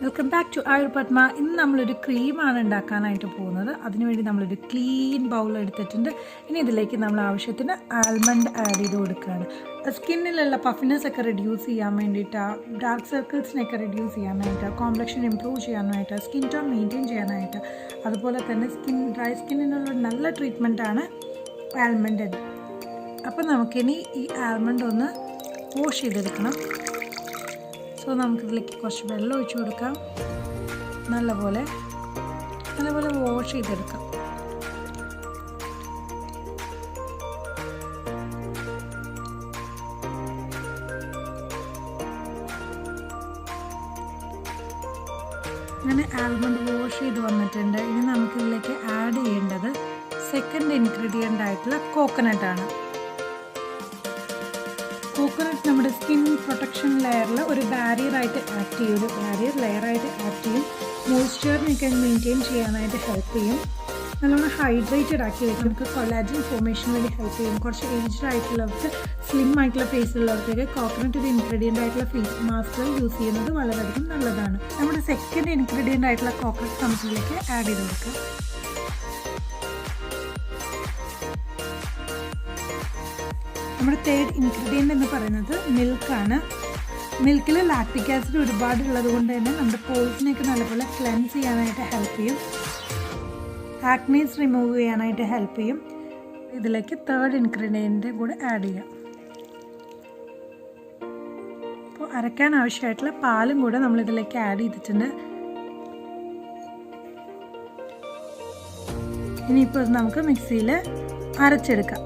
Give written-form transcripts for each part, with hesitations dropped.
Welcome back to Padma. ഇന്ന് നമ്മളൊരു ക്രീമാണ് ഉണ്ടാക്കാനായിട്ട് പോകുന്നത്. അതിനുവേണ്ടി നമ്മളൊരു ക്ലീൻ ബൗൾ എടുത്തിട്ടുണ്ട്. ഇനി ഇതിലേക്ക് നമ്മൾ ആവശ്യത്തിന് ആൽമണ്ട് ആഡ് ചെയ്ത് കൊടുക്കുകയാണ്. സ്കിന്നിലുള്ള പഫിനെസ് ഒക്കെ റിഡ്യൂസ് ചെയ്യാൻ വേണ്ടിയിട്ട്, ഡാർക്ക് സർക്കിൾസിനെയൊക്കെ റിഡ്യൂസ് ചെയ്യാനായിട്ട്, കോംപ്ലക്ഷൻ ഇംപ്രൂവ് ചെയ്യാനായിട്ട്, സ്കിൻ ടോൺ മെയിൻറ്റെയിൻ ചെയ്യാനായിട്ട്, അതുപോലെ തന്നെ ഡ്രൈ സ്കിന്നിനുള്ള നല്ല ട്രീറ്റ്മെൻറ്റാണ് ആൽമണ്ട്. അപ്പോൾ നമുക്കിനി ഈ ആൽമണ്ട് ഒന്ന് വാഷ് ചെയ്തെടുക്കണം. സോ നമുക്കിതിലേക്ക് കുറച്ച് വെള്ളം ഒഴിച്ചു കൊടുക്കാം. നല്ലപോലെ വാഷ് ചെയ്തെടുക്കാം. അങ്ങനെ ആൽമണ്ട് വാഷ് ചെയ്ത് വന്നിട്ടുണ്ട്. ഇനി നമുക്കിതിലേക്ക് ആഡ് ചെയ്യേണ്ടത് സെക്കൻഡ് ഇൻഗ്രീഡിയൻ്റ് ആയിട്ടുള്ള കോക്കനട്ടാണ്. കോക്കനട്ട് നമ്മുടെ സ്കിൻ പ്രൊട്ടക്ഷൻ ലെയറിൽ ഒരു ബാരിയറായിട്ട് ആക്ട് ചെയ്യും, ഒരു ബാരിയർ ലെയറായിട്ട് ആക്ട് ചെയ്യും. മോയ്സ്ചറിനൊക്കെ മെയിൻറ്റെയിൻ ചെയ്യാനായിട്ട് ഹെൽപ്പ് ചെയ്യും. നല്ലോണം ഹൈഡ്രേറ്റഡ് ആക്കി വയ്ക്കും. നമുക്ക് കൊളാജൻ ഫോർമേഷന് വേണ്ടി ഹെൽപ്പ് ചെയ്യും. കുറച്ച് ഏജ്ഡ് ആയിട്ടുള്ളവർക്ക്, സ്ലിം ആയിട്ടുള്ള ഫേസിലുള്ളവർക്കൊക്കെ കോക്കനട്ട് ഒരു ഇൻഗ്രീഡിയൻ്റ് ആയിട്ടുള്ള ഫേസ് മാസ്കുകൾ യൂസ് ചെയ്യുന്നത് വളരെയധികം നല്ലതാണ്. നമ്മുടെ സെക്കൻഡ് ഇൻഗ്രീഡിയൻ്റ് ആയിട്ടുള്ള കോക്കനട്ട് നമുക്കിതിലേക്ക് ആഡ് ചെയ്ത് കൊടുക്കാം. നമ്മുടെ തേർഡ് ഇൻഗ്രീഡിയൻ്റ് എന്ന് പറയുന്നത് മിൽക്കാണ്. മിൽക്കിൽ ലാക്റ്റിക് ആസിഡ് ഒരുപാടുള്ളത് കൊണ്ട് തന്നെ നമ്മുടെ പോൾസിനെയൊക്കെ നല്ലപോലെ ക്ലെൻസ് ചെയ്യാനായിട്ട് ഹെൽപ്പ് ചെയ്യും. ആക്നീസ് റിമൂവ് ചെയ്യാനായിട്ട് ഹെൽപ്പ് ചെയ്യും. ഇതിലേക്ക് തേർഡ് ഇൻഗ്രീഡിയൻ്റ് കൂടെ ആഡ് ചെയ്യാം. അപ്പോൾ അരയ്ക്കാൻ ആവശ്യമായിട്ടുള്ള പാലും കൂടെ നമ്മളിതിലേക്ക് ആഡ് ചെയ്തിട്ടുണ്ട്. ഇനിയിപ്പോൾ നമുക്ക് മിക്സിയിൽ അരച്ചെടുക്കാം.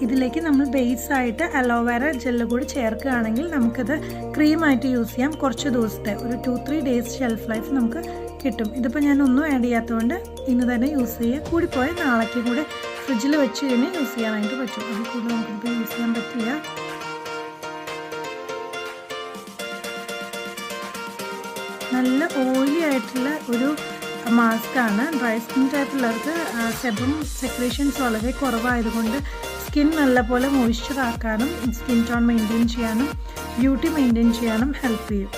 ഇതിലേക്ക് നമ്മൾ ബേസായിട്ട് അലോവേര ജെല്ല് കൂടി ചേർക്കുകയാണെങ്കിൽ നമുക്കിത് ക്രീമായിട്ട് യൂസ് ചെയ്യാം. കുറച്ച് ദിവസത്തെ ഒരു 2-3 ഡേയ്സ് ഷെൽഫ് ലൈഫ് നമുക്ക് കിട്ടും. ഇതിപ്പോൾ ഞാൻ ഒന്നും ആഡ് ചെയ്യാത്തതുകൊണ്ട് ഇന്ന് തന്നെ യൂസ് ചെയ്യുക. കൂടിപ്പോയാൽ നാളേക്ക് കൂടെ ഫ്രിഡ്ജിൽ വെച്ച് കഴിഞ്ഞ് യൂസ് ചെയ്യാനായിട്ട് പറ്റും. അതിൽ കൂടുതൽ നമുക്കിപ്പോൾ യൂസ് ചെയ്യാൻ പറ്റില്ല. നല്ല ഓയിലി ആയിട്ടുള്ള ഒരു മാസ്കാണ്. ഡ്രൈ സ്കിൻ ടൈപ്പുള്ളവർക്ക് സെബം സെക്രീഷൻസ് വളരെ കുറവായതുകൊണ്ട് സ്കിൻ നല്ലപോലെ മോയ്സ്ചർ ആക്കാനും സ്കിൻ ടോൺ മെയിൻറ്റെയിൻ ചെയ്യാനും ബ്യൂട്ടി മെയിൻറ്റെയിൻ ചെയ്യാനും ഹെൽപ്പ് ചെയ്യും.